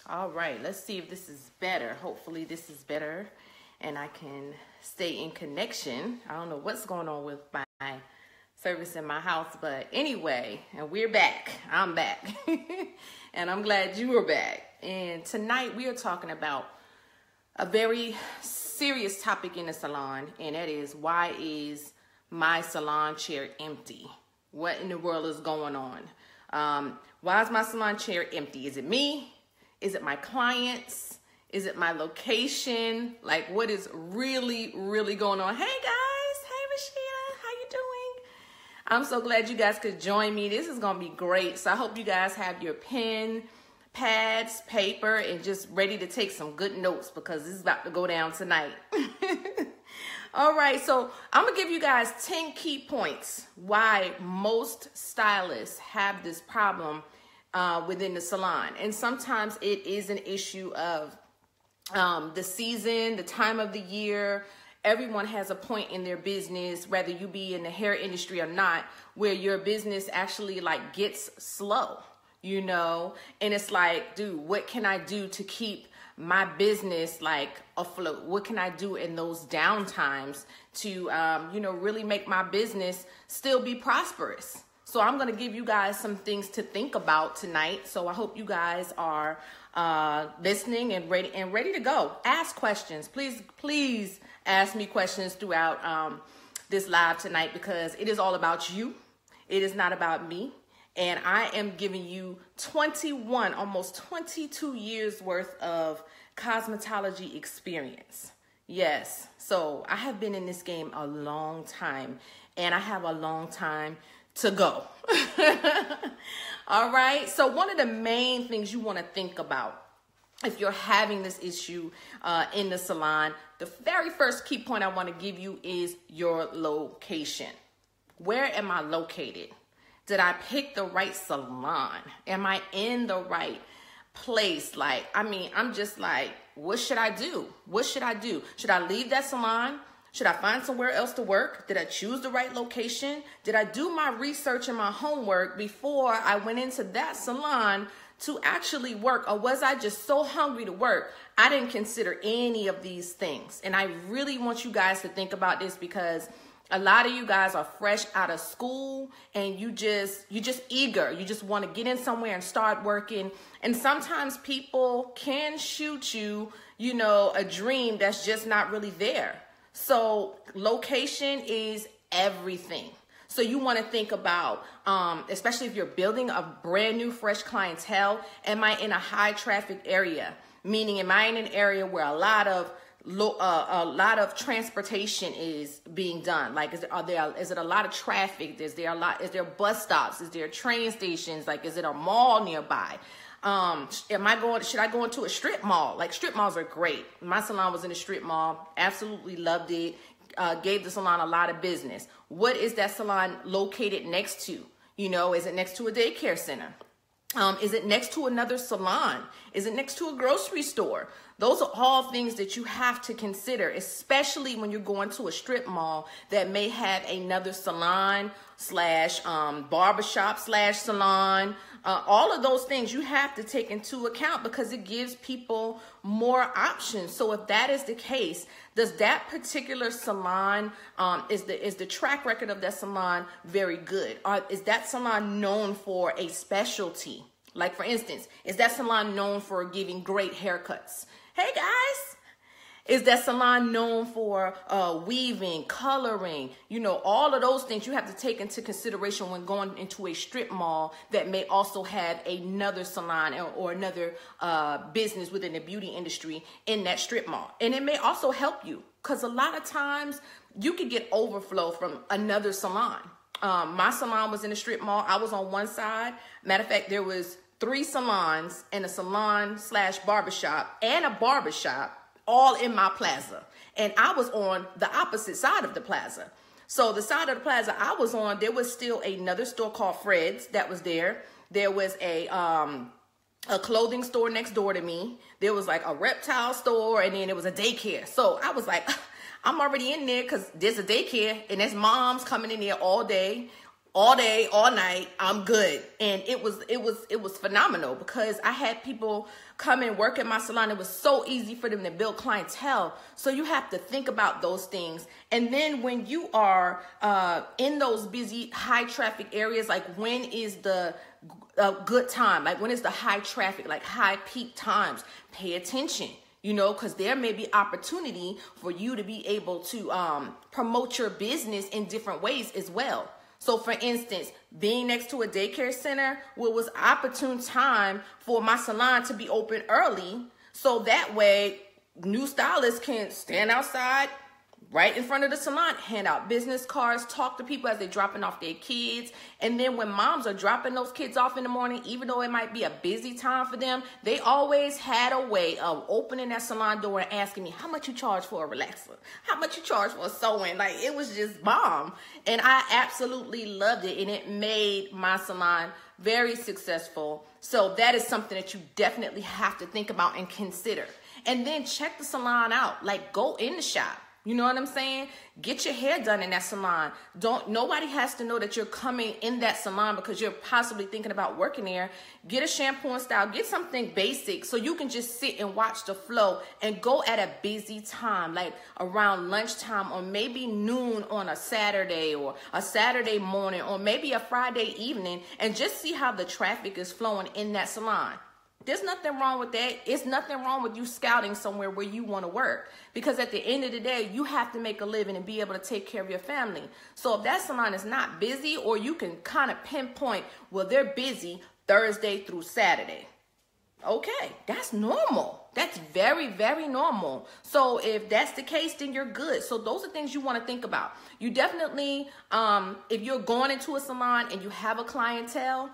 All right, let's see if this is better. Hopefully this is better and I can stay in connection. I don't know what's going on with my service in my house, but anyway, and we're back. I'm back. And I'm glad you are back. And tonight we are talking about a very serious topic in the salon, and that is, why is my salon chair empty? What in the world is going on? Why is my salon chair empty? Is it me? Is it my clients? Is it my location? Like, what is really going on? Hey guys, hey Rashida, how you doing? I'm so glad you guys could join me. This is gonna be great. So I hope you guys have your pen, pads, paper, and just ready to take some good notes because this is about to go down tonight. All right, so I'm gonna give you guys 10 key points why most stylists have this problem within the salon. And sometimes it is an issue of the season, the time of the year. Everyone has a point in their business, whether you be in the hair industry or not, where your business actually like gets slow, you know? And it's like, dude, what can I do to keep my business like afloat? What can I do in those down times to, you know, really make my business still be prosperous? So I'm going to give you guys some things to think about tonight. So I hope you guys are listening and ready to go. Ask questions. Please ask me questions throughout this live tonight, because it is all about you. It is not about me. And I am giving you 21, almost 22 years worth of cosmetology experience. Yes. So I have been in this game a long time, and I have a long time to go. All right. So one of the main things you want to think about if you're having this issue in the salon, the very first key point I want to give you is your location. Where am I located? Did I pick the right salon? Am I in the right place? Like, I mean, I'm just like, what should I do? What should I do? Should I leave that salon? Should I find somewhere else to work? Did I choose the right location? Did I do my research and my homework before I went into that salon to actually work? Or was I just so hungry to work, I didn't consider any of these things? And I really want you guys to think about this, because a lot of you guys are fresh out of school and you're just eager. You just want to get in somewhere and start working. And sometimes people can shoot you, you know, a dream that's just not really there. So location is everything. So you want to think about, especially if you're building a brand new, fresh clientele, am I in a high traffic area? Meaning, am I in an area where a lot of transportation is being done? Like, is it a lot of traffic? Is there bus stops? Is there train stations? Like, is it a mall nearby? Should I go into a strip mall? Like, strip malls are great. My salon was in a strip mall. Absolutely loved it. Gave the salon a lot of business. What is that salon located next to? You know, is it next to a daycare center? Is it next to another salon? Is it next to a grocery store? Those are all things that you have to consider, especially when you're going to a strip mall that may have another salon slash barbershop slash salon. All of those things you have to take into account, because it gives people more options. So if that is the case, does that particular salon, is the track record of that salon very good? Or is that salon known for a specialty? Like, for instance, is that salon known for giving great haircuts? Hey guys, is that salon known for weaving, coloring? You know, all of those things you have to take into consideration when going into a strip mall that may also have another salon or another business within the beauty industry in that strip mall. And it may also help you, because a lot of times you could get overflow from another salon. My salon was in a strip mall. I was on one side. Matter of fact, there was 3 salons and a salon slash barbershop and a barbershop all in my plaza. And I was on the opposite side of the plaza. So the side of the plaza I was on, there was still another store called Fred's that was there. There was a clothing store next door to me. There was like a reptile store, and then there was a daycare. So I was like, I'm already in there because there's a daycare, and there's moms coming in there all day. all day, all night, I'm good. And it was phenomenal because I had people come and work at my salon. It was so easy for them to build clientele. So you have to think about those things. And then when you are in those busy, high traffic areas, like when is the good time? Like when is the high traffic, like high peak times? Pay attention. Because there may be opportunity for you to be able to promote your business in different ways as well. So for instance, being next to a daycare center, was opportune time for my salon to be open early. So that way new stylists can stand outside right in front of the salon, hand out business cards, talk to people as they're dropping off their kids. And then when moms are dropping those kids off in the morning, even though it might be a busy time for them, they always had a way of opening that salon door and asking me, how much you charge for a relaxer? How much you charge for a sew-in? Like, it was just bomb. And I absolutely loved it. And it made my salon very successful. So that is something that you definitely have to think about and consider. And then check the salon out. Like, go in the shop. You know what I'm saying? Get your hair done in that salon. Nobody has to know that you're coming in that salon because you're possibly thinking about working there. Get a shampoo and style. Get something basic so you can just sit and watch the flow and go at a busy time, like around lunchtime or maybe noon on a Saturday or a Saturday morning or maybe a Friday evening, and just see how the traffic is flowing in that salon. There's nothing wrong with that. It's nothing wrong with you scouting somewhere where you want to work, because at the end of the day, you have to make a living and be able to take care of your family. So if that salon is not busy, or you can kind of pinpoint, well, they're busy Thursday through Saturday. Okay, that's normal. That's very, very normal. So if that's the case, then you're good. So those are things you want to think about. You definitely, if you're going into a salon and you have a clientele,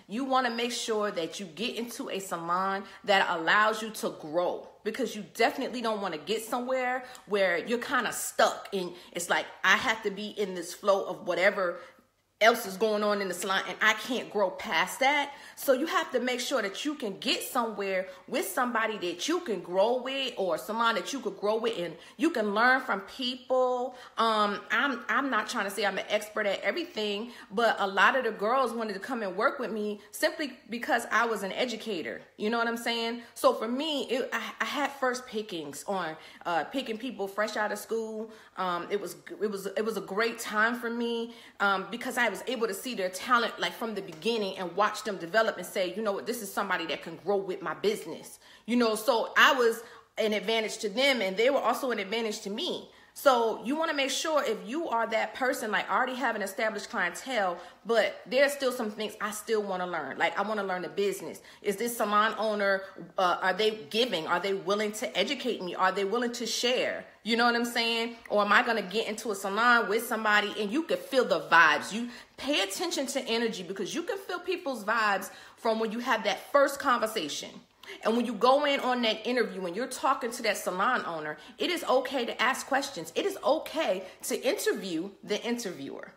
you want to make sure that you get into a salon that allows you to grow, because you definitely don't want to get somewhere where you're kind of stuck and it's like, I have to be in this flow of whatever else is going on in the salon and I can't grow past that. So you have to make sure that you can get somewhere with somebody that you can grow with, or someone that you could grow with and you can learn from people. I'm not trying to say I'm an expert at everything, but a lot of the girls wanted to come and work with me simply because I was an educator. You know what I'm saying? So for me, I had first pickings on picking people fresh out of school. It was a great time for me because I was able to see their talent like from the beginning and watch them develop and say, you know what, this is somebody that can grow with my business. So I was an advantage to them and they were also an advantage to me. So you want to make sure, if you are that person, like I already have an established clientele, but there's still some things I still want to learn. Like I want to learn the business. Is this salon owner, are they giving? Are they willing to educate me? Are they willing to share? You know what I'm saying? Or am I going to get into a salon with somebody and you can feel the vibes? You pay attention to energy, because you can feel people's vibes from when you have that first conversation. And when you go in on that interview and you're talking to that salon owner, it is okay to ask questions. It is okay to interview the interviewer.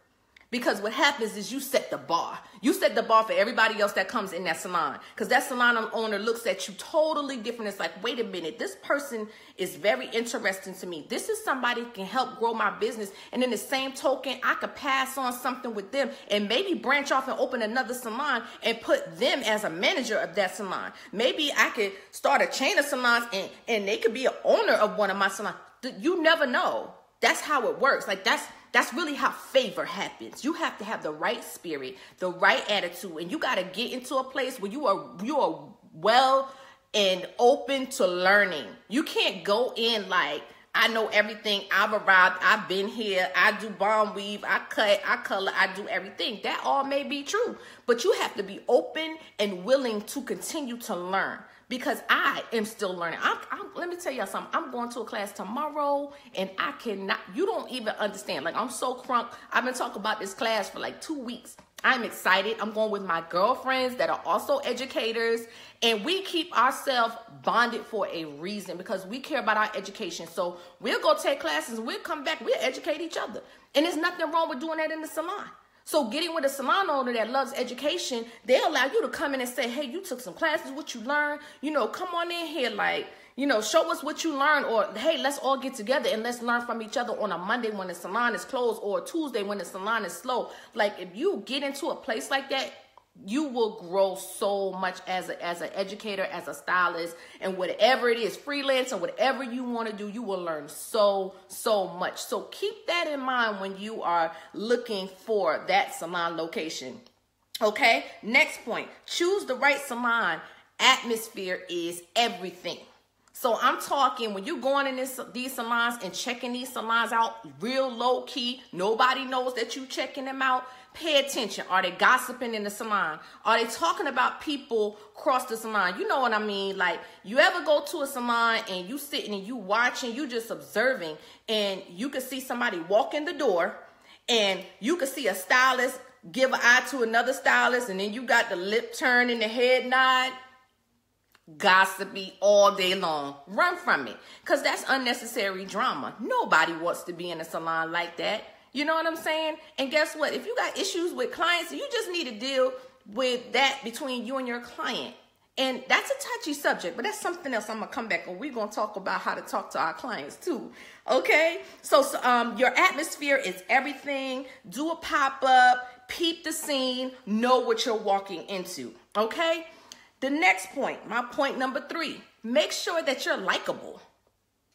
Because what happens is you set the bar. You set the bar for everybody else that comes in that salon. Because that salon owner looks at you totally different. It's like, wait a minute, this person is very interesting to me. This is somebody who can help grow my business. And in the same token, I could pass on something with them and maybe branch off and open another salon and put them as a manager of that salon. Maybe I could start a chain of salons and they could be an owner of one of my salons. You never know. That's how it works. Like that's really how favor happens. You have to have the right spirit, the right attitude, and you got to get into a place where you are well and open to learning. You can't go in like, I know everything, I've arrived, I've been here, I do bomb weave, I cut, I color, I do everything. That all may be true, but you have to be open and willing to continue to learn. Because I am still learning. Let me tell y'all something. I'm going to a class tomorrow and I cannot, you don't even understand. Like, I'm so crunk. I've been talking about this class for like 2 weeks. I'm excited. I'm going with my girlfriends that are also educators, and we keep ourselves bonded for a reason, because we care about our education. So we'll go take classes and we'll come back. We'll educate each other. And there's nothing wrong with doing that in the salon. So getting with a salon owner that loves education, they allow you to come in and say, hey, you took some classes, what you learned, come on in here, like, show us what you learned, or hey, let's all get together and let's learn from each other on a Monday when the salon is closed, or a Tuesday when the salon is slow. Like, if you get into a place like that, you will grow so much as an educator, as a stylist, and whatever it is, freelance or whatever you want to do, you will learn so much. So keep that in mind when you are looking for that salon location. Okay, next point, choose the right salon. Atmosphere is everything. So I'm talking when you're going in these salons and checking these salons out real low key, nobody knows that you checking them out. Pay attention. Are they gossiping in the salon? Are they talking about people across the salon? You know what I mean? Like, you ever go to a salon and you sitting and you watching, you just observing, and you can see somebody walk in the door and you can see a stylist give an eye to another stylist, and then you got the lip turn and the head nod. Gossipy all day long. Run from it, because that's unnecessary drama. Nobody wants to be in a salon like that. You know what I'm saying? And guess what? If you got issues with clients, you just need to deal with that between you and your client. And that's a touchy subject, but that's something else. I'm going to come back and we're going to talk about how to talk to our clients too. Okay? So your atmosphere is everything. Do a pop-up, peep the scene, know what you're walking into. Okay? The next point, my point number 3, make sure that you're likable.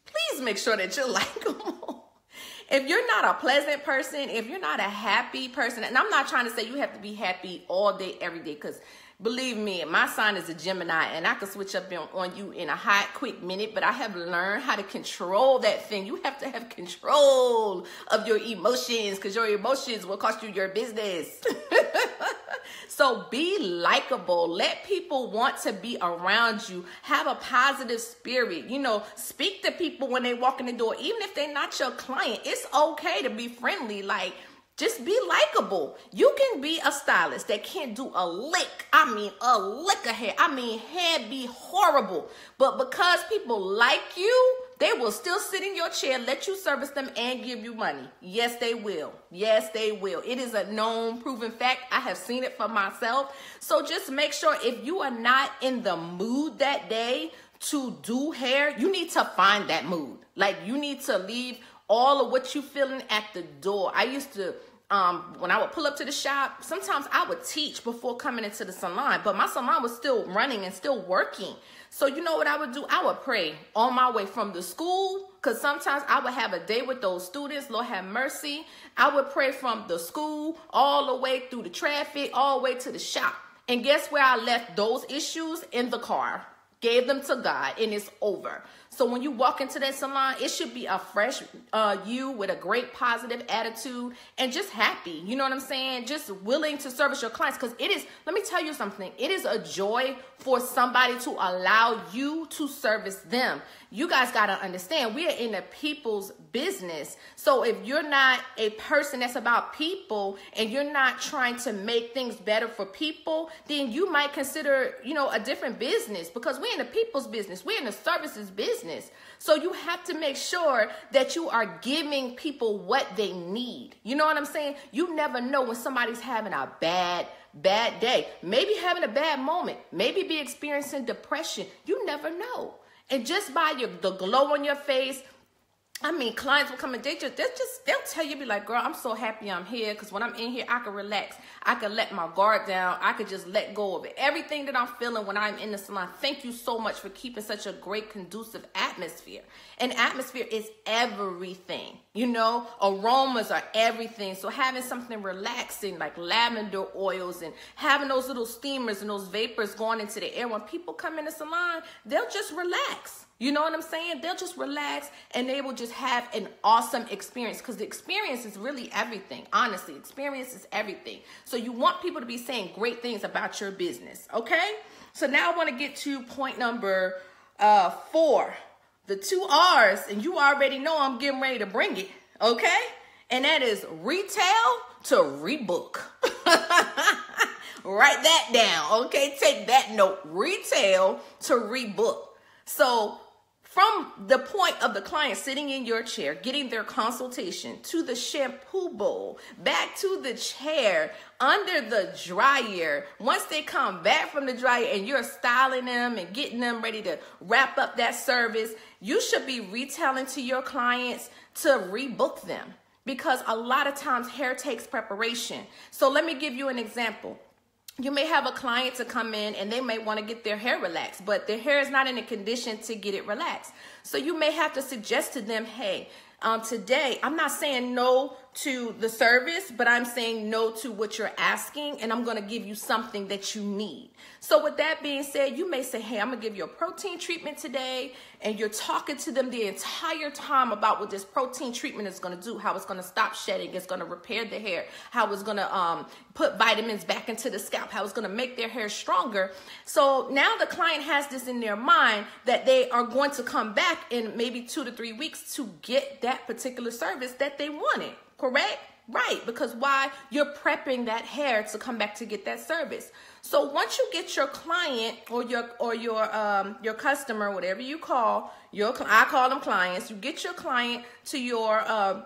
Please make sure that you're likable. If you're not a pleasant person, if you're not a happy person, and I'm not trying to say you have to be happy all day, every day, because believe me, my sign is a Gemini, and I can switch up on you in a hot, quick minute, but I have learned how to control that thing. You have to have control of your emotions, because your emotions will cost you your business. So be likable. Let people want to be around you. Have a positive spirit. Speak to people when they walk in the door. Even if they're not your client, it's okay to be friendly. Like, just be likable. You can be a stylist that can't do a lick. I mean, a lick of hair. I mean, hair be horrible. But because people like you, they will still sit in your chair, let you service them, and give you money. Yes, they will. Yes, they will. It is a known, proven fact. I have seen it for myself. So just make sure if you are not in the mood that day to do hair, you need to find that mood. Like, you need to leave all of what you feeling at the door. I used to, when I would pull up to the shop, sometimes I would teach before coming into the salon, but my salon was still running and still working. So you know what I would do? I would pray on my way from the school, because sometimes I would have a day with those students, Lord have mercy. I would pray from the school all the way through the traffic, all the way to the shop. And guess where I left those issues? In the car. Gave them to God, and it's over. So when you walk into that salon, it should be a fresh you with a great positive attitude and just happy. You know what I'm saying? Just willing to service your clients, because it is, let me tell you something, it is a joy for somebody to allow you to service them. You guys got to understand, we are in the people's business. So if you're not a person that's about people and you're not trying to make things better for people, then you might consider, a different business, because we're in the people's business. We're in the services business. So you have to make sure that you are giving people what they need. You know what I'm saying? You never know when somebody's having a bad day, maybe having a bad moment, maybe be experiencing depression. You never know. And just by the glow on your face, I mean, clients will come and they'll tell you, be like, girl, I'm so happy I'm here, because when I'm in here, I can relax. I can let my guard down. I could just let go of it. Everything that I'm feeling when I'm in the salon. Thank you so much for keeping such a great, conducive atmosphere. And atmosphere is everything. Aromas are everything. So having something relaxing like lavender oils and having those little steamers and those vapors going into the air, when people come in the salon, they'll just relax. You know what I'm saying? They'll just relax and they will just have an awesome experience, because the experience is really everything. Honestly, experience is everything. So you want people to be saying great things about your business, okay? So now I want to get to point number 4. The 2 R's, and you already know I'm getting ready to bring it, okay? And that is retail to rebook. Write that down, okay? Take that note. Retail to rebook. So From the point of the client sitting in your chair, getting their consultation, to the shampoo bowl, back to the chair, under the dryer. Once they come back from the dryer and you're styling them and getting them ready to wrap up that service, you should be retailing to your clients to rebook them, because a lot of times hair takes preparation. So let me give you an example. You may have a client to come in and they may want to get their hair relaxed, but their hair is not in a condition to get it relaxed. So you may have to suggest to them, hey, today, I'm not saying no to the service, but I'm saying no to what you're asking, and I'm going to give you something that you need. So with that being said, you may say, hey, I'm going to give you a protein treatment today, and you're talking to them the entire time about what this protein treatment is going to do, how it's going to stop shedding, it's going to repair the hair, how it's going to put vitamins back into the scalp, how it's going to make their hair stronger. So now the client has this in their mind that they are going to come back in maybe 2 to 3 weeks to get that particular service that they wanted, correct? Right, because why? You're prepping that hair to come back to get that service. So once you get your client or your customer, whatever you call I call them clients. You get your client to your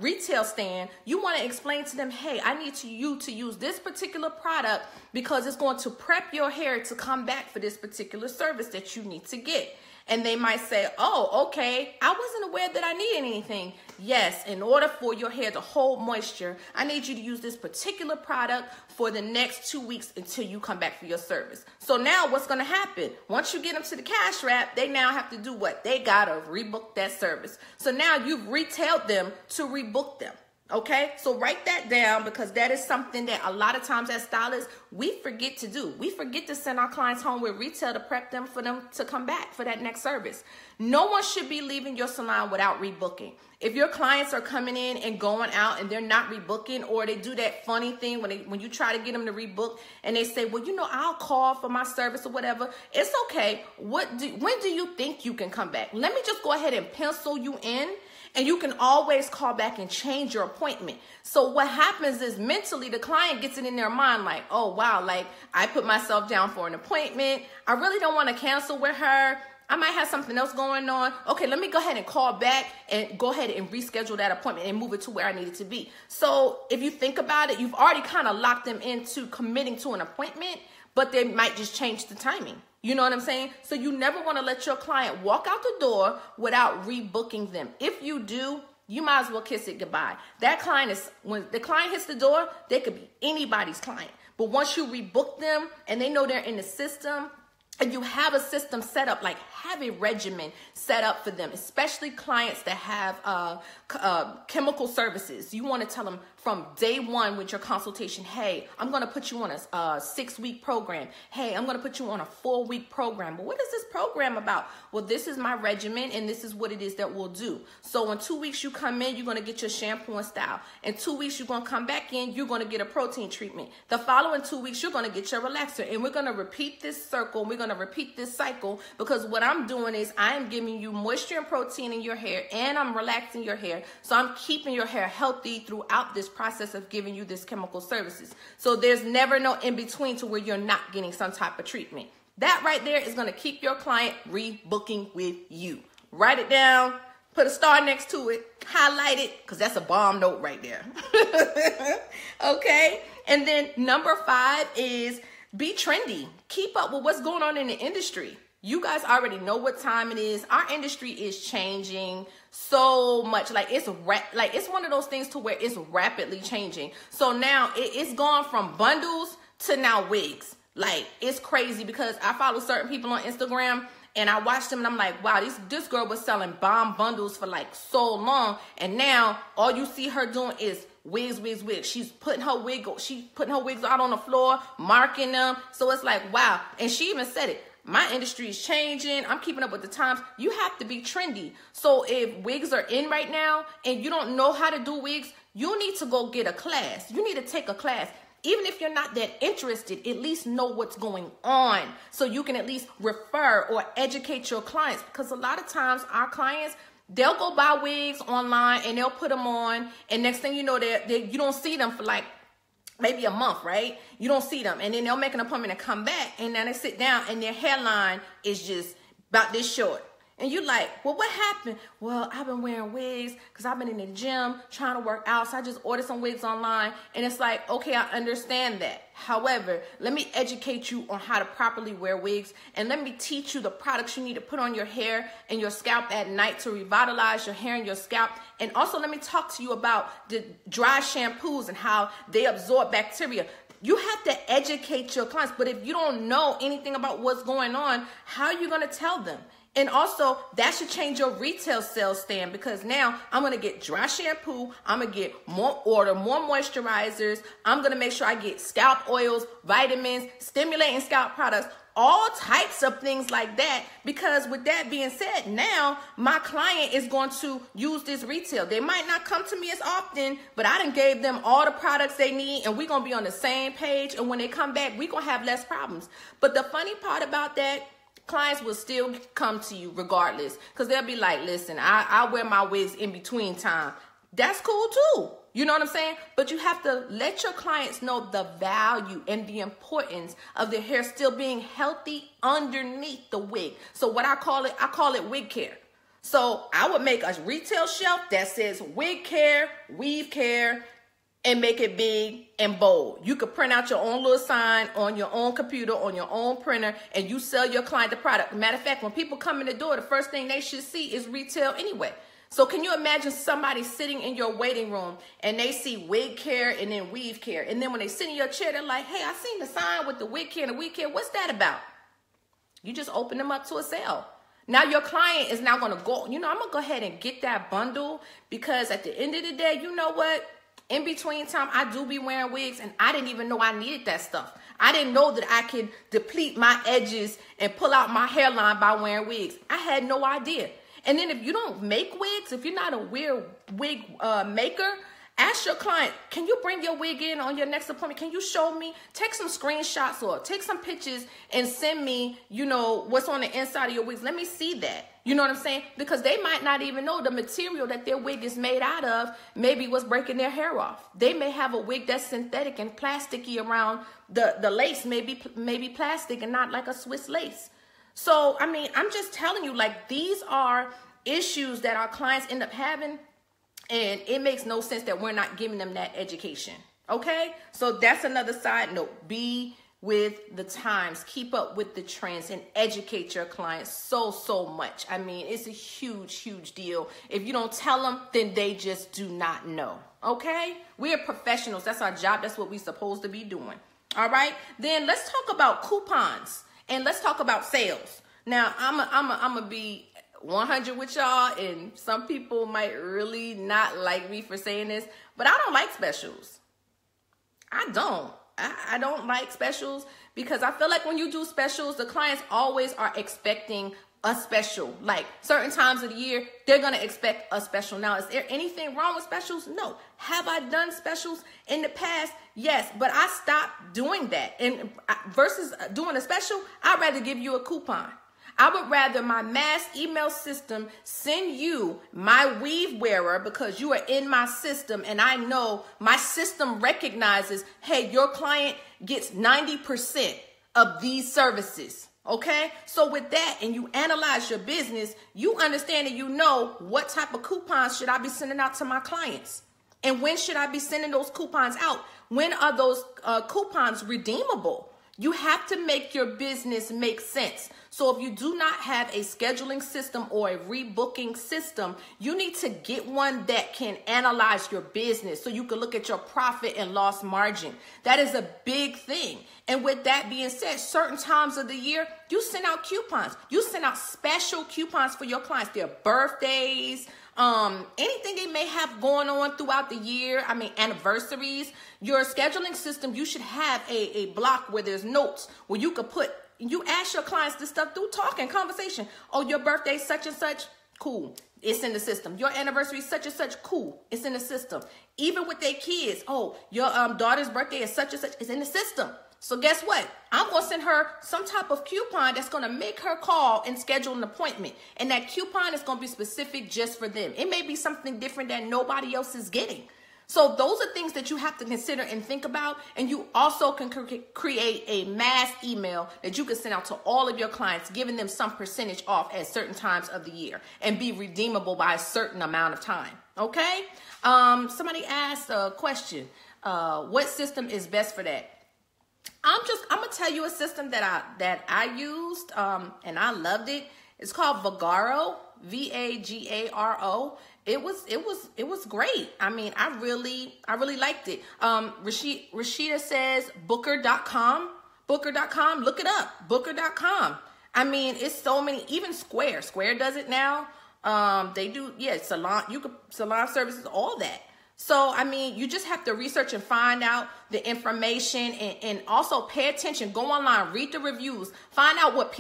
retail stand. You want to explain to them, hey, I need you to use this particular product because it's going to prep your hair to come back for this particular service that you need to get. And they might say, oh, okay, I wasn't aware that I needed anything. Yes, in order for your hair to hold moisture, I need you to use this particular product for the next 2 weeks until you come back for your service. So now what's going to happen? Once you get them to the cash wrap, they now have to do what? They got to rebook that service. So now you've retailed them to rebook them. Okay, so write that down, because that is something that a lot of times as stylists, we forget to do. We forget to send our clients home with retail to prep them for them to come back for that next service. No one should be leaving your salon without rebooking. If your clients are coming in and going out and they're not rebooking, or they do that funny thing when you try to get them to rebook and they say, well, I'll call for my service or whatever. It's okay. When do you think you can come back? Let me just go ahead and pencil you in. And you can always call back and change your appointment. So what happens is mentally the client gets it in their mind like, oh, wow, like I put myself down for an appointment. I really don't want to cancel with her. I might have something else going on. Okay, let me go ahead and call back and go ahead and reschedule that appointment and move it to where I need it to be. So if you think about it, you've already kind of locked them into committing to an appointment, but they might just change the timing. You know what I'm saying? So you never want to let your client walk out the door without rebooking them. If you do, you might as well kiss it goodbye. That client is, when the client hits the door, they could be anybody's client. But once you rebook them and they know they're in the system, and you have a system set up, like have a regimen set up for them, especially clients that have chemical services. You want to tell them from day one with your consultation, hey, I'm going to put you on a 6-week program. Hey, I'm going to put you on a 4-week program. But what is this program about? Well, this is my regimen, and this is what it is that we'll do. So in 2 weeks, you come in, you're going to get your shampoo and style. In 2 weeks, you're going to come back in, you're going to get a protein treatment. The following 2 weeks, you're going to get your relaxer. And we're going to repeat this circle. We're going to repeat this cycle, because what I'm doing is I am giving you moisture and protein in your hair, and I'm relaxing your hair. So I'm keeping your hair healthy throughout this process of giving you this chemical services. So there's never no in between to where you're not getting some type of treatment. That right there is going to keep your client rebooking with you. Write it down, put a star next to it, highlight it, because that's a bomb note right there. Okay. And then number 5 is be trendy. Keep up with what's going on in the industry. You guys already know what time it is. Our industry is changing so much. Like it's one of those things to where it's rapidly changing. So now it's gone from bundles to now wigs. Like it's crazy, because I follow certain people on Instagram and I watch them and I'm like, wow, this girl was selling bomb bundles for like so long, and now all you see her doing is wigs. She's putting her wigs out on the floor, marking them. So it's like, wow. And she even said it. My industry is changing. I'm keeping up with the times. You have to be trendy. So if wigs are in right now and you don't know how to do wigs, you need to go get a class. You need to take a class. Even if you're not that interested, at least know what's going on, so you can at least refer or educate your clients. Because a lot of times our clients, they'll go buy wigs online and they'll put them on, and next thing you know, you don't see them for like maybe a month, right? You don't see them, and then they'll make an appointment and come back, and then they sit down and their hairline is just about this short. And you like, well, what happened? Well, I've been wearing wigs because I've been in the gym trying to work out. So I just ordered some wigs online. And it's like, okay, I understand that. However, let me educate you on how to properly wear wigs. And let me teach you the products you need to put on your hair and your scalp at night to revitalize your hair and your scalp. And also let me talk to you about the dry shampoos and how they absorb bacteria. You have to educate your clients. But if you don't know anything about what's going on, how are you going to tell them? And also, that should change your retail sales stand, because now I'm going to get dry shampoo. I'm going to get more moisturizers. I'm going to make sure I get scalp oils, vitamins, stimulating scalp products, all types of things like that. Because with that being said, now my client is going to use this retail. They might not come to me as often, but I done gave them all the products they need, and we're going to be on the same page. And when they come back, we're going to have less problems. But the funny part about that, clients will still come to you regardless, because they'll be like, listen, I wear my wigs in between time. That's cool too. You know what I'm saying? But you have to let your clients know the value and the importance of their hair still being healthy underneath the wig. So what I call it wig care. So I would make a retail shelf that says wig care, weave care, and make it big and bold. You could print out your own little sign on your own computer, on your own printer, and you sell your client the product. Matter of fact, when people come in the door, the first thing they should see is retail anyway. So can you imagine somebody sitting in your waiting room and they see wig care and then weave care? And then when they sit in your chair, they're like, hey, I seen the sign with the wig care and the weave care. What's that about? You just open them up to a sale. Now your client is now going to go, I'm going to go ahead and get that bundle, because at the end of the day, you know what? In between time, I do be wearing wigs, and I didn't even know I needed that stuff. I didn't know that I could deplete my edges and pull out my hairline by wearing wigs. I had no idea. And then if you don't make wigs, if you're not a wig maker, ask your client, can you bring your wig in on your next appointment? Can you show me? Take some screenshots or take some pictures and send me, what's on the inside of your wigs. Let me see that. You know what I'm saying? Because they might not even know the material that their wig is made out of, maybe what's breaking their hair off. They may have a wig that's synthetic and plasticky around the lace, maybe plastic and not like a Swiss lace. So, I'm just telling you, like, these are issues that our clients end up having, and it makes no sense that we're not giving them that education. Okay? So that's another side note. Be with the times, keep up with the trends, and educate your clients so much. It's a huge deal. If you don't tell them, then they just do not know. Okay? We are professionals. That's our job. That's what we're supposed to be doing. All right? Then let's talk about coupons, and let's talk about sales. Now, I'm going to be 100 with y'all, and some people might really not like me for saying this, but I don't like specials. I don't like specials, because I feel like when you do specials, the clients always are expecting a special. Like certain times of the year, they're going to expect a special. Now, is there anything wrong with specials? No. Have I done specials in the past? Yes, but I stopped doing that. And versus doing a special, I'd rather give you a coupon. I would rather my mass email system send you my weave wearer, because you are in my system, and I know my system recognizes, hey, your client gets 90% of these services. Okay? So with that, and you analyze your business, you understand and you know what type of coupons should I be sending out to my clients, and when should I be sending those coupons out? When are those coupons redeemable? You have to make your business make sense. So if you do not have a scheduling system or a rebooking system, you need to get one that can analyze your business so you can look at your profit and loss margin. That is a big thing. And with that being said, certain times of the year, you send out coupons. You send out special coupons for your clients, their birthdays, anything they may have going on throughout the year. Anniversaries. Your scheduling system, you should have a block where there's notes where you could put, you ask your clients this stuff through talk and conversation. Oh, your birthday such and such, cool, it's in the system. Your anniversary such and such, cool, it's in the system. Even with their kids, oh, your daughter's birthday is such and such, it's in the system. So guess what? I'm going to send her some type of coupon that's going to make her call and schedule an appointment. And that coupon is going to be specific just for them. It may be something different that nobody else is getting. So those are things that you have to consider and think about. And you also can create a mass email that you can send out to all of your clients, giving them some percentage off at certain times of the year and be redeemable by a certain amount of time. Okay. Somebody asked a question. What system is best for that? I'm gonna tell you a system that I used, and I loved it. It's called Vagaro, Vagaro. It was great. I mean, I really liked it. Rashida says Booker.com. Booker.com. Look it up. Booker.com. I mean, it's so many. Even Square. Square does it now. They do. Yeah, Salon. Salon services. All that. So, I mean, you just have to research and find out the information and also pay attention. Go online, read the reviews, find out what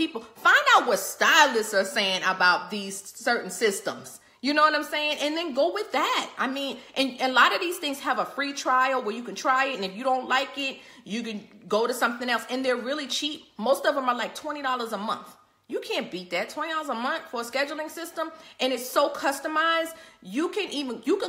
stylists are saying about these certain systems. You know what I'm saying? And then go with that. I mean, and a lot of these things have a free trial where you can try it. And if you don't like it, you can go to something else. And they're really cheap. Most of them are like $20 a month. You can't beat that. $20 a month for a scheduling system. And it's so customized. You can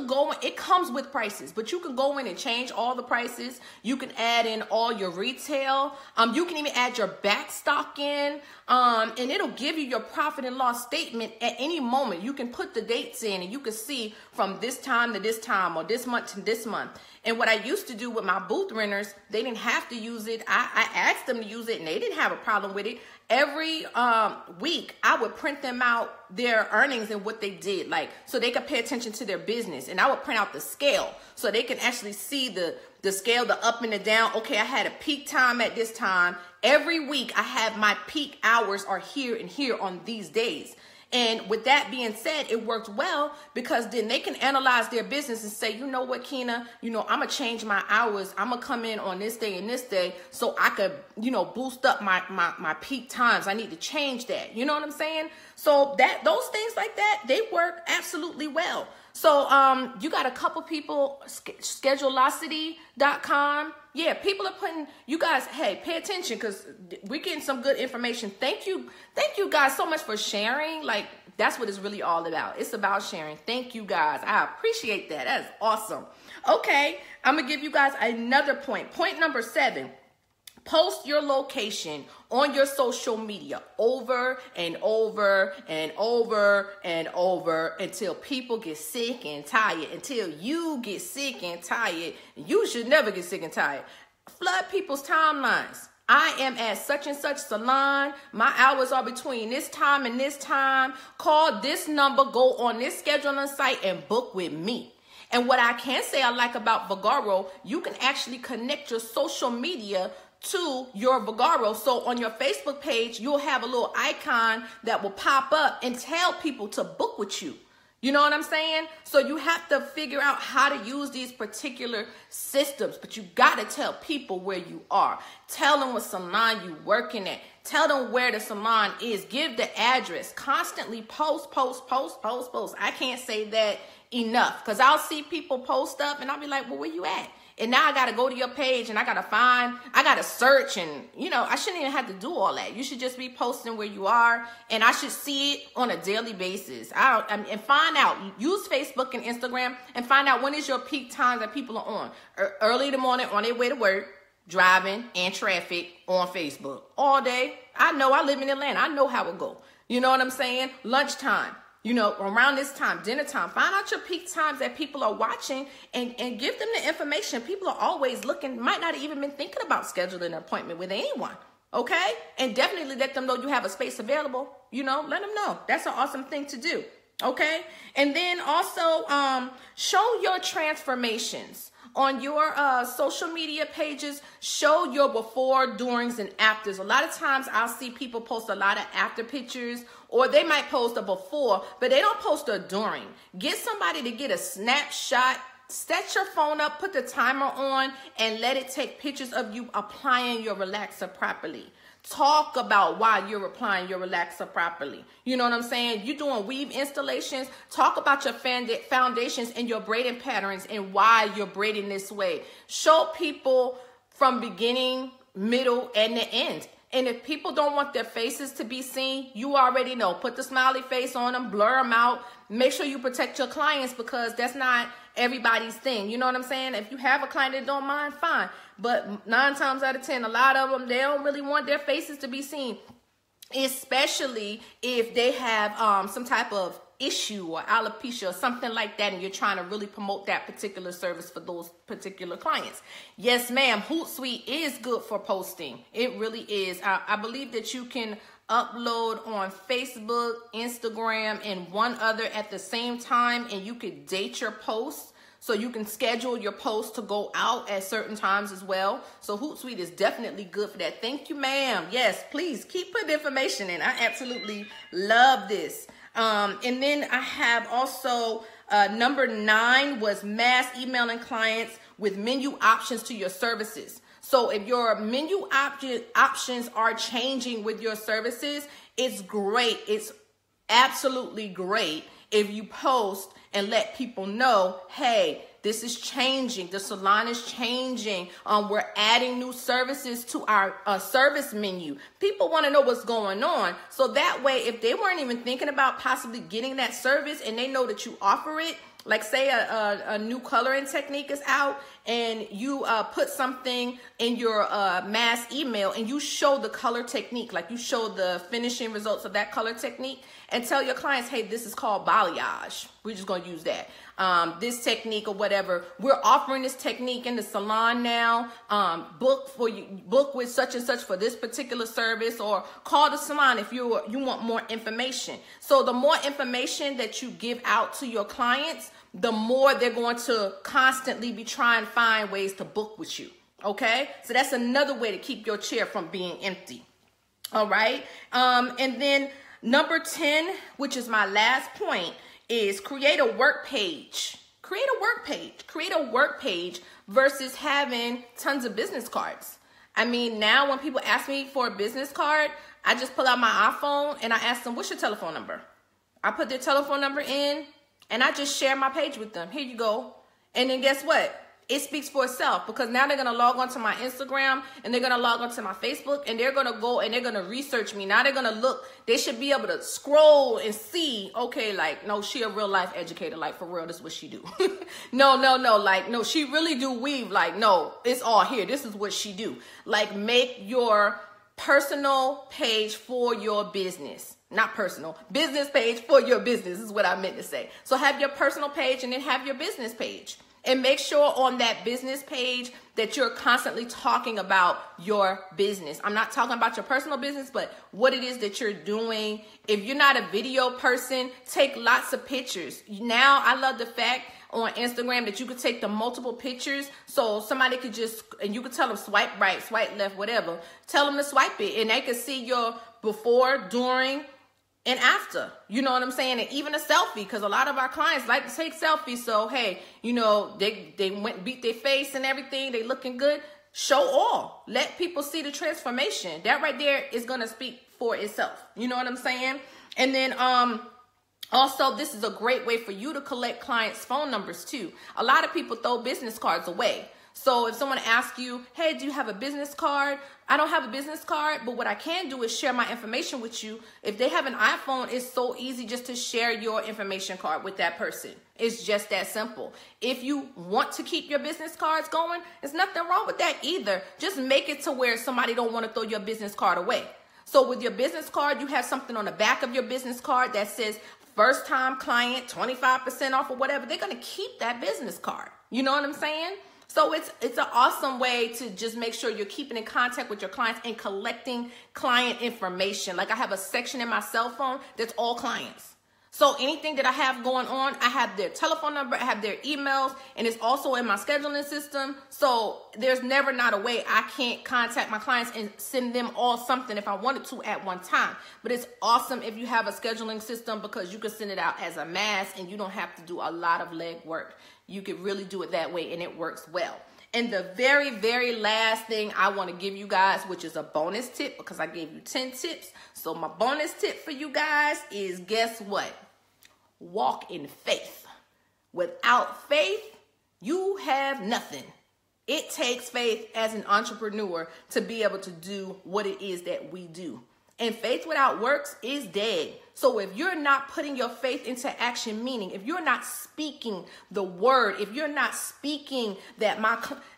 go in, it comes with prices, but you can go in and change all the prices. You can add in all your retail. You can even add your back stock in. And it'll give you your profit and loss statement at any moment. You can put the dates in and you can see from this time to this time or this month to this month. And what I used to do with my booth renters, they didn't have to use it. I asked them to use it and they didn't have a problem with it. Every week, I would print them out their earnings and what they did, like so they could pay attention to their business. And I would print out the scale so they can actually see the scale, the up and the down. Okay, I had a peak time at this time. Every week, I have my peak hours are here and here on these days. And with that being said, it worked well because then they can analyze their business and say, you know what, Keena, I'm going to change my hours. I'm going to come in on this day and this day so I could, boost up my peak times. I need to change that. You know what I'm saying? So those things like that, they work absolutely well. So you got a couple people, Schedulosity.com. Yeah, people are putting, you guys, hey, pay attention because we're getting some good information. Thank you guys so much for sharing. Like, that's what it's really all about. It's about sharing. Thank you guys. I appreciate that. That's awesome. Okay, I'm going to give you guys another point. Point number 7. Post your location on your social media over and over and over and over until people get sick and tired, until you get sick and tired. You should never get sick and tired. Flood people's timelines. I am at such and such salon. My hours are between this time and this time. Call this number, go on this scheduling site and book with me. And what I can say I like about Vagaro, you can actually connect your social media to your Vagaro. So on your Facebook page, you'll have a little icon that will pop up and tell people to book with you. You know what I'm saying? So you have to figure out how to use these particular systems, but you got to tell people where you are. Tell them what salon you working at. Tell them where the salon is. Give the address. Constantly post. I can't say that enough because I'll see people post up and I'll be like, well, where you at? And now I got to go to your page and I got to search and, I shouldn't even have to do all that. You should just be posting where you are and I should see it on a daily basis. And find out, use Facebook and Instagram and find out when is your peak times that people are on. Early in the morning on their way to work, driving and traffic on Facebook all day. I know I live in Atlanta. I know how it go. You know what I'm saying? Lunchtime. Around this time, dinner time, find out your peak times that people are watching and give them the information. People are always looking, might not have even been thinking about scheduling an appointment with anyone. Okay. And definitely let them know you have a space available. Let them know. That's an awesome thing to do. Okay. And then also show your transformations. On your social media pages, show your before, durings, and afters. A lot of times I'll see people post a lot of after pictures, or they might post a before, but they don't post a during. Get somebody to get a snapshot. Set your phone up, put the timer on, and let it take pictures of you applying your relaxer properly. Talk about why you're applying your relaxer properly. You know what I'm saying? You're doing weave installations. Talk about your foundations and your braiding patterns and why you're braiding this way. Show people from beginning, middle, and the end. And if people don't want their faces to be seen, you already know. Put the smiley face on them, blur them out. Make sure you protect your clients because that's not everybody's thing. You know what I'm saying? If you have a client that don't mind, fine. But 9 times out of 10, a lot of them, they don't really want their faces to be seen, especially if they have some type of issue or alopecia or something like that, and you're trying to really promote that particular service for those particular clients. Yes, ma'am, Hootsuite is good for posting. It really is. I believe that you can upload on Facebook, Instagram, and one other at the same time, and you could date your posts. So you can schedule your posts to go out at certain times as well. So Hootsuite is definitely good for that. Thank you, ma'am. Yes, please keep putting information in. I absolutely love this. And then I have also number 9 was mass emailing clients with menu options to your services. So if your menu options are changing with your services, it's great. It's absolutely great if you post and let people know, hey, this is changing. The salon is changing. We're adding new services to our service menu. People want to know what's going on. So that way, if they weren't even thinking about possibly getting that service and they know that you offer it, like say a new coloring technique is out and you put something in your mass email and you show the color technique, like you show the finishing results of that color technique, and tell your clients, hey, this is called balayage. We're just going to use that. This technique or whatever. We're offering this technique in the salon now. Book with such and such for this particular service, or call the salon if you want more information. So the more information that you give out to your clients, the more they're going to constantly be trying to find ways to book with you. Okay? So that's another way to keep your chair from being empty. All right? And then number 10, which is my last point, is create a work page. Create a work page. Create a work page versus having tons of business cards. I mean, now when people ask me for a business card, I just pull out my iPhone and I ask them, what's your telephone number? I put their telephone number in and I just share my page with them. Here you go. And then guess what? It speaks for itself, because now they're going to log on to my Instagram and they're going to log on to my Facebook and they're going to go and they're going to research me. Now they're going to look, they should be able to scroll and see, okay, like, no, she a real life educator. Like, for real, this is what she do. No. Like, no, she really do weave. Like, no, it's all here. This is what she do. Like, make your personal page for your business. Not personal, business page for your business is what I meant to say. So have your personal page and then have your business page. And make sure on that business page that you're constantly talking about your business. I'm not talking about your personal business, but what it is that you're doing. If you're not a video person, take lots of pictures. Now, I love the fact on Instagram that you could take the multiple pictures. So somebody could just, and you could tell them swipe right, swipe left, whatever. Tell them to swipe it and they can see your before, during, and after. You know what I'm saying? And even a selfie, because a lot of our clients like to take selfies. So, hey, you know, they went and beat their face and everything. They looking good. Show all. Let people see the transformation. That right there is going to speak for itself. You know what I'm saying? And then also, this is a great way for you to collect clients' phone numbers too. A lot of people throw business cards away. So if someone asks you, hey, do you have a business card? I don't have a business card, but what I can do is share my information with you. If they have an iPhone, it's so easy just to share your information card with that person. It's just that simple. If you want to keep your business cards going, there's nothing wrong with that either. Just make it to where somebody don't want to throw your business card away. So with your business card, you have something on the back of your business card that says first time client, 25% off or whatever. They're going to keep that business card. You know what I'm saying? So it's an awesome way to just make sure you're keeping in contact with your clients and collecting client information. Like I have a section in my cell phone that's all clients. So anything that I have going on, I have their telephone number, I have their emails, and it's also in my scheduling system. So there's never not a way I can't contact my clients and send them all something if I wanted to at one time. But it's awesome if you have a scheduling system because you can send it out as a mass and you don't have to do a lot of leg work. You could really do it that way and it works well. And the very, very last thing I want to give you guys, which is a bonus tip because I gave you 10 tips. So my bonus tip for you guys is, guess what? Walk in faith. Without faith, you have nothing. It takes faith as an entrepreneur to be able to do what it is that we do. And faith without works is dead. So if you're not putting your faith into action, meaning if you're not speaking the word, if you're not speaking that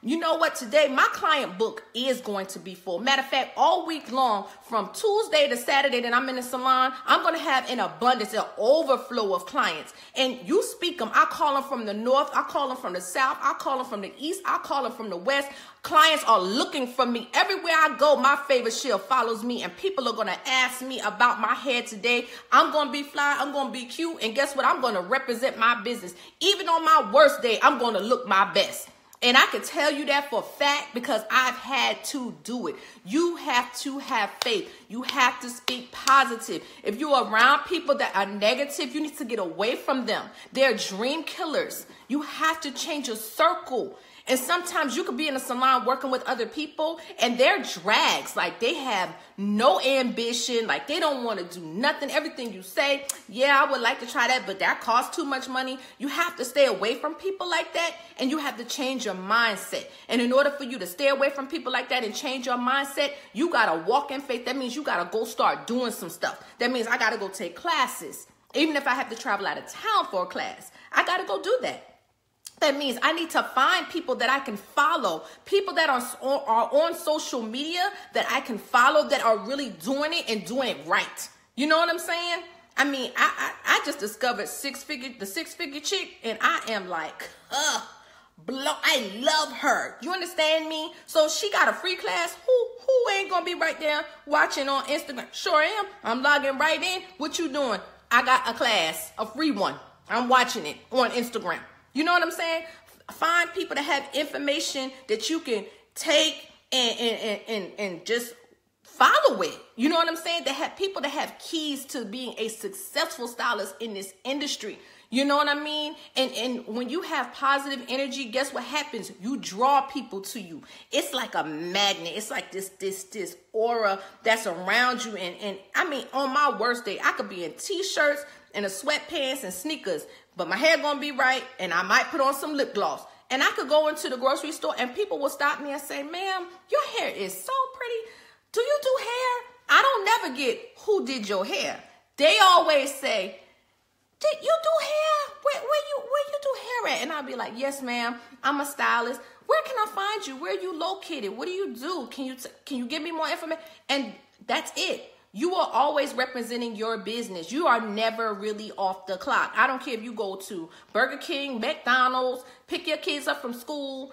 you know what, today my client book is going to be full. Matter of fact, all week long, from Tuesday to Saturday that I'm in the salon, I'm going to have an abundance, an overflow of clients. And you speak them. I call them from the north. I call them from the south. I call them from the east. I call them from the west. Clients are looking for me. Everywhere I go, my favorite shield follows me, and people are going to ask me about my hair today. I'm going to be fly. I'm going to be cute. And guess what? I'm going to represent my business. Even on my worst day, I'm going to look my best. And I can tell you that for a fact because I've had to do it. You have to have faith. You have to speak positive. If you're around people that are negative, you need to get away from them. They're dream killers. You have to change your circle. And sometimes you could be in a salon working with other people and they're drags. Like they have no ambition. Like they don't want to do nothing. Everything you say, yeah, I would like to try that, but that costs too much money. You have to stay away from people like that, and you have to change your mindset. And in order for you to stay away from people like that and change your mindset, you got to walk in faith. That means you got to go start doing some stuff. That means I got to go take classes. Even if I have to travel out of town for a class, I got to go do that. That means I need to find people that I can follow, people that are on social media that I can follow that are really doing it and doing it right. You know what I'm saying? I mean, I just discovered the six-figure chick, and I am like, I love her. You understand me? So she got a free class. Who ain't gonna be right there watching on Instagram? Sure am. I'm logging right in. What you doing? I got a class, a free one. I'm watching it on Instagram. You know what I'm saying? Find people that have information that you can take and just follow it. You know what I'm saying? They have people that have keys to being a successful stylist in this industry. You know what I mean? And when you have positive energy, guess what happens? You draw people to you. It's like a magnet. It's like this aura that's around you. And I mean, on my worst day, I could be in t-shirts and a sweatpants and sneakers, but my hair gonna be right, and I might put on some lip gloss. And I could go into the grocery store and people will stop me and say, ma'am, your hair is so pretty. Do you do hair? I don't never get who did your hair. They always say, did you do hair? Where you do hair at? And I'll be like, yes, ma'am, I'm a stylist. Where can I find you? Where are you located? What do you do? Can you give me more information? And that's it. You are always representing your business. You are never really off the clock. I don't care if you go to Burger King, McDonald's, pick your kids up from school.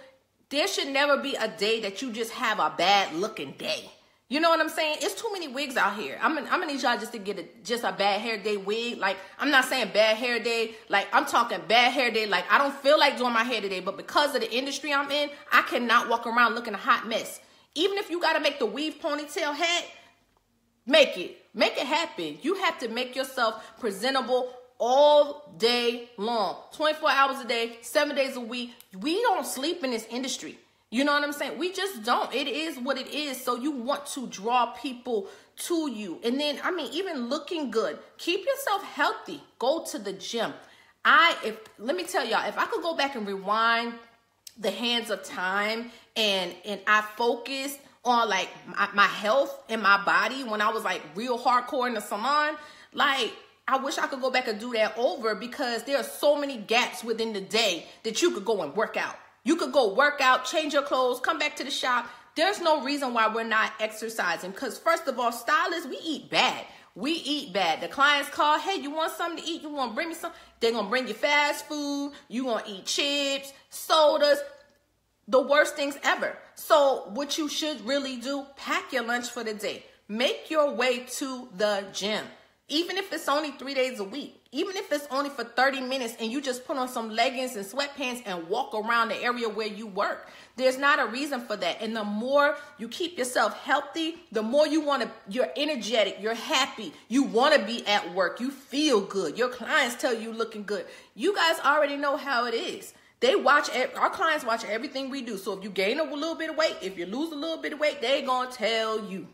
There should never be a day that you just have a bad looking day. You know what I'm saying? It's too many wigs out here. I'm gonna need y'all just to get a bad hair day wig. Like, I'm not saying bad hair day. Like, I'm talking bad hair day. Like, I don't feel like doing my hair today, but because of the industry I'm in, I cannot walk around looking a hot mess. Even if you got to make the weave ponytail hat, make it happen. You have to make yourself presentable all day long, 24 hours a day, 7 days a week. We don't sleep in this industry. You know what I'm saying? We just don't. It is what it is. So you want to draw people to you. And then, I mean, even looking good, keep yourself healthy. Go to the gym. Let me tell y'all, if I could go back and rewind the hands of time and I focused on like my health and my body when I was like real hardcore in the salon, like I wish I could go back and do that over, because there are so many gaps within the day that you could go and work out. You could go work out, change your clothes, come back to the shop. There's no reason why we're not exercising, because first of all, stylists, we eat bad. We eat bad. The clients call, hey, you want something to eat? You want to bring me something? They're going to bring you fast food. You want to eat chips, sodas, the worst things ever. So what you should really do, pack your lunch for the day. Make your way to the gym. Even if it's only 3 days a week, even if it's only for 30 minutes and you just put on some leggings and sweatpants and walk around the area where you work, there's not a reason for that. And the more you keep yourself healthy, the more you're energetic, you're happy, you want to be at work, you feel good. Your clients tell you looking good. You guys already know how it is. Our clients watch everything we do. So if you gain a little bit of weight, if you lose a little bit of weight, they're going to tell you.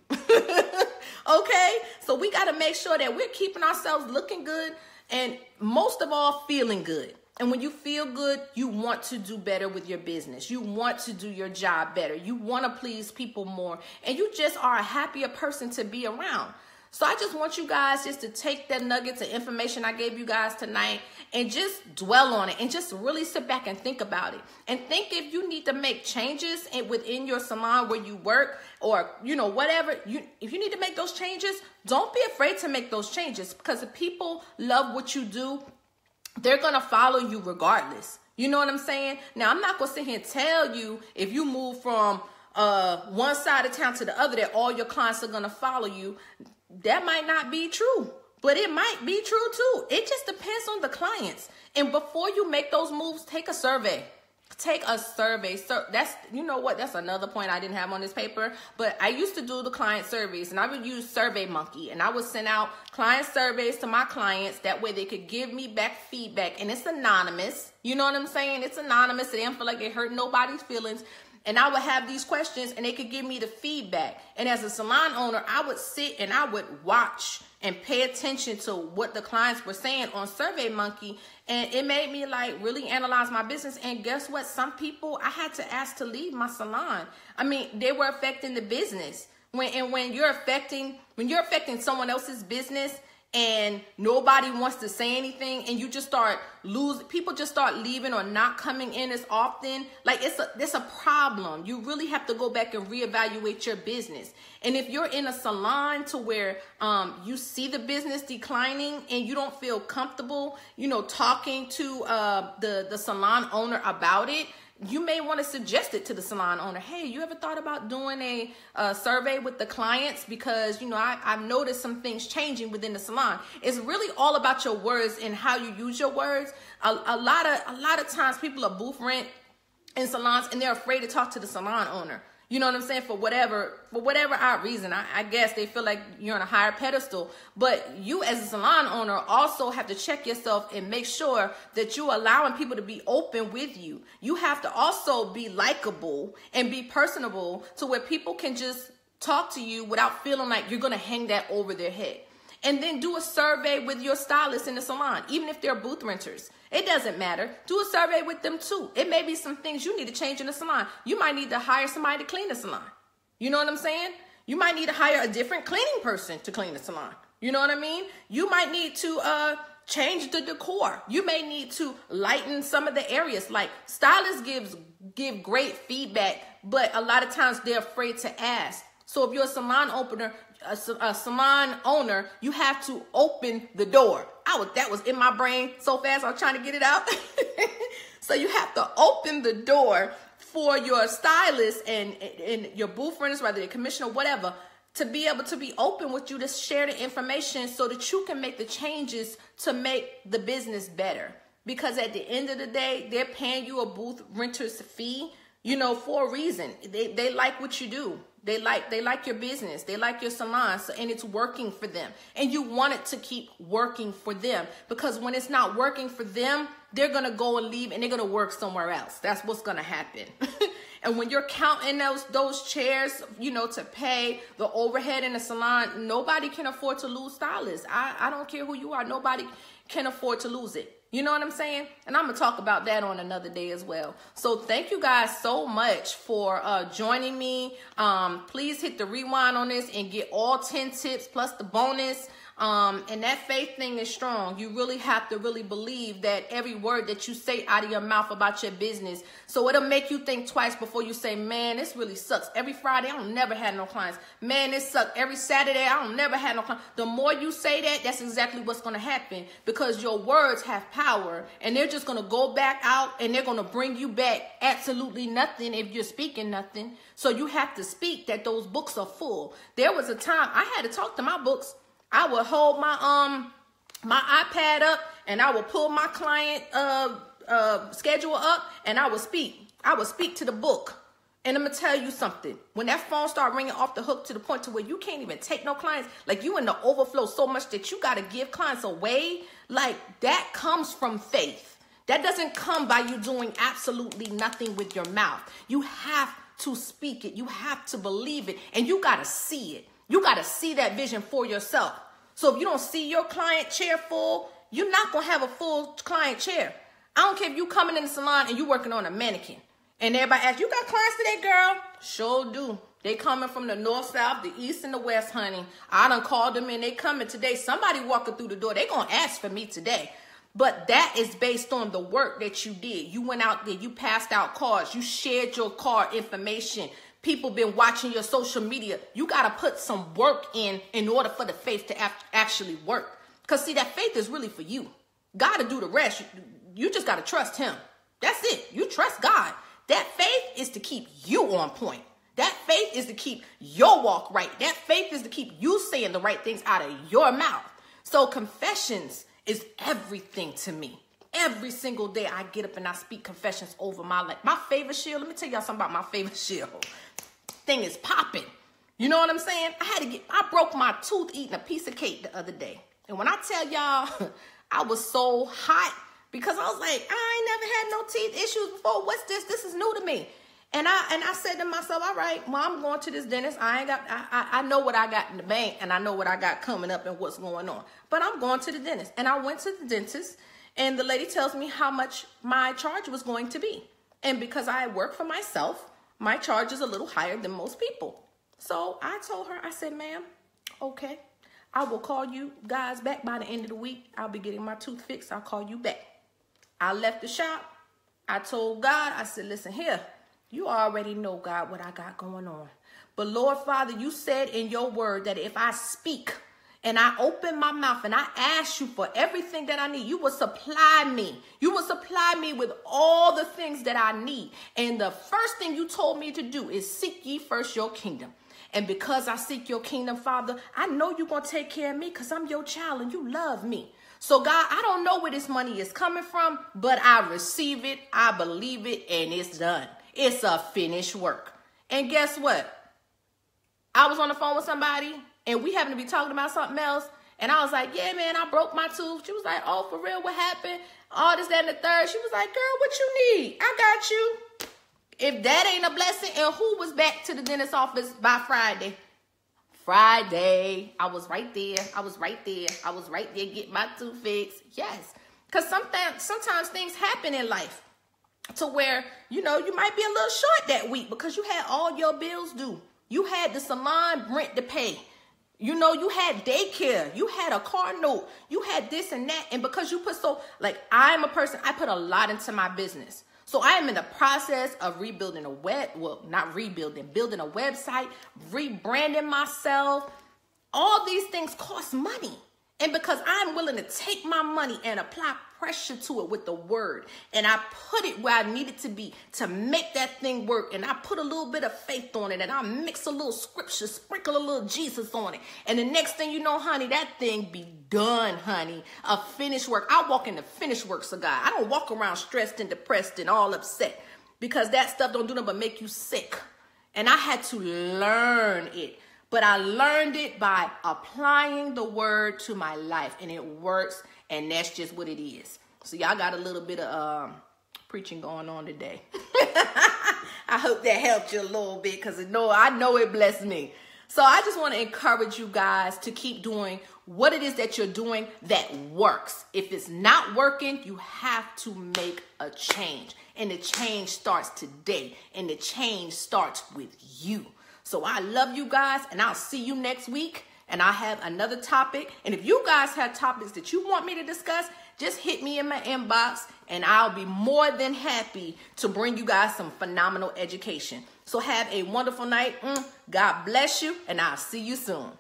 Okay? So we got to make sure that we're keeping ourselves looking good and most of all, feeling good. And when you feel good, you want to do better with your business. You want to do your job better. You want to please people more. And you just are a happier person to be around. So I just want you guys just to take that nuggets of information I gave you guys tonight and just dwell on it and just really sit back and think about it. And think if you need to make changes within your salon where you work, or, you know, whatever, if you need to make those changes, don't be afraid to make those changes, because if people love what you do, they're going to follow you regardless. You know what I'm saying? Now, I'm not going to sit here and tell you if you move from one side of town to the other that all your clients are going to follow you. That might not be true, but it might be true too. It just depends on the clients. And before you make those moves, take a survey. Take a survey. So that's, you know what, that's another point I didn't have on this paper, but I used to do the client surveys, and I would use SurveyMonkey, and I would send out client surveys to my clients. That way they could give me back feedback, and it's anonymous. You know what I'm saying? It's anonymous. They don't feel like it hurt nobody's feelings. And I would have these questions, and they could give me the feedback. And as a salon owner, I would sit and I would watch and pay attention to what the clients were saying on SurveyMonkey. And it made me like really analyze my business. And guess what? Some people I had to ask to leave my salon. I mean, they were affecting the business. When you're affecting someone else's business, and nobody wants to say anything, and you just start people just start leaving or not coming in as often, like it's a problem. You really have to go back and reevaluate your business. And if you're in a salon to where you see the business declining and you don't feel comfortable, you know, talking to the salon owner about it, you may want to suggest it to the salon owner. Hey, you ever thought about doing a survey with the clients? Because, you know, I've noticed some things changing within the salon. It's really all about your words and how you use your words. A lot of times people are booth rent in salons, and they're afraid to talk to the salon owner. You know what I'm saying? For whatever odd reason, I guess they feel like you're on a higher pedestal. But you as a salon owner also have to check yourself and make sure that you're allowing people to be open with you. You have to also be likable and be personable to where people can just talk to you without feeling like you're going to hang that over their head. And then do a survey with your stylist in the salon, even if they're booth renters. It doesn't matter. Do a survey with them too. It may be some things you need to change in the salon. You might need to hire somebody to clean the salon. You know what I'm saying? You might need to hire a different cleaning person to clean the salon. You know what I mean? You might need to change the decor. You may need to lighten some of the areas. Like, stylists give great feedback, but a lot of times they're afraid to ask. So if you're a salon owner, you have to open the door. That was in my brain so fast, I was trying to get it out. So you have to open the door for your stylist and your booth renters, whether they're commissioned or whatever, to be able to be open with you to share the information so that you can make the changes to make the business better. Because at the end of the day, they're paying you a booth renter's fee, you know, for a reason. They like what you do. They like your business. They like your salon, and it's working for them. And you want it to keep working for them, because when it's not working for them, they're going to go and leave and they're going to work somewhere else. That's what's going to happen. And when you're counting those chairs, you know, to pay the overhead in the salon, nobody can afford to lose stylists. I don't care who you are. Nobody can afford to lose it. You know what I'm saying? And I'm going to talk about that on another day as well. So thank you guys so much for joining me. Please hit the rewind on this and get all 10 tips plus the bonus. And that faith thing is strong. You really have to really believe that every word that you say out of your mouth about your business. So it'll make you think twice before you say, man, this really sucks. Every Friday, I don't never had no clients. Man, this sucks. Every Saturday, I don't never had no clients. The more you say that, that's exactly what's going to happen, because your words have power, and they're just going to go back out and they're going to bring you back absolutely nothing if you're speaking nothing. So you have to speak that those books are full. There was a time I had to talk to my books. I would hold my iPad up and I would pull my client schedule up and I would speak. I would speak to the book. And I'm gonna tell you something. When that phone start ringing off the hook to the point to where you can't even take no clients, like you in the overflow so much that you gotta give clients away, like that comes from faith. That doesn't come by you doing absolutely nothing with your mouth. You have to speak it. You have to believe it, and you gotta see it. You got to see that vision for yourself. So if you don't see your client chair full, you're not going to have a full client chair. I don't care if you coming in the salon and you working on a mannequin and everybody asks, you got clients today, girl? Sure do. They coming from the north, south, the east, and the west, honey. I done called them in. They coming today. Somebody walking through the door. They gonna ask for me today. But that is based on the work that you did. You went out there. You passed out cards. You shared your card information. People been watching your social media. You got to put some work in order for the faith to actually work. Because, see, that faith is really for you. God to do the rest. You just got to trust him. That's it. You trust God. That faith is to keep you on point. That faith is to keep your walk right. That faith is to keep you saying the right things out of your mouth. So confessions is everything to me. Every single day I get up and I speak confessions over my life. My favorite shield, let me tell y'all something about my favorite shield. Thing is popping. You know what I'm saying? I broke my tooth eating a piece of cake the other day. And when I tell y'all, I was so hot because I was like, I ain't never had no teeth issues before. What's this? This is new to me. And I said to myself, all right, well, I'm going to this dentist. I know what I got in the bank, and I know what I got coming up and what's going on. But I'm going to the dentist. And I went to the dentist, and the lady tells me how much my charge was going to be. And because I work for myself, my charge is a little higher than most people. So I told her, I said, ma'am, okay, I will call you guys back by the end of the week. I'll be getting my tooth fixed. I'll call you back. I left the shop. I told God, I said, listen here. You already know, God, what I got going on. But Lord, Father, you said in your word that if I speak and I open my mouth and I ask you for everything that I need, you will supply me. You will supply me with all the things that I need. And the first thing you told me to do is seek ye first your kingdom. And because I seek your kingdom, Father, I know you're going to take care of me because I'm your child and you love me. So, God, I don't know where this money is coming from, but I receive it, I believe it, and it's done. It's a finished work. And guess what? I was on the phone with somebody, and we happened to be talking about something else. And I was like, yeah, man, I broke my tooth. She was like, oh, for real, what happened? All this, that, and the third. She was like, girl, what you need? I got you. If that ain't a blessing, and who was back to the dentist's office by Friday? Friday. I was right there. I was right there getting my tooth fixed. Yes. Because sometimes things happen in life to where, you know, you might be a little short that week because you had all your bills due. You had the salon rent to pay. You know, you had daycare. You had a car note. You had this and that. And because you put I'm a person, I put a lot into my business. So I am in the process of rebuilding building a website, rebranding myself. All these things cost money. And because I'm willing to take my money and apply pressure to it with the word, and I put it where I need it to be to make that thing work, and I put a little bit of faith on it, and I mix a little scripture, sprinkle a little Jesus on it, and the next thing you know, honey, that thing be done, honey. A finished work. I walk in the finished works of God. I don't walk around stressed and depressed and all upset because that stuff don't do nothing but make you sick. And I had to learn it. But I learned it by applying the word to my life, and it works, and that's just what it is. So y'all got a little bit of preaching going on today. I hope that helped you a little bit because I know it blessed me. So I just want to encourage you guys to keep doing what it is that you're doing that works. If it's not working, you have to make a change. And the change starts today, and the change starts with you. So I love you guys, and I'll see you next week. And I have another topic. And if you guys have topics that you want me to discuss, just hit me in my inbox, and I'll be more than happy to bring you guys some phenomenal education. So have a wonderful night. God bless you, and I'll see you soon.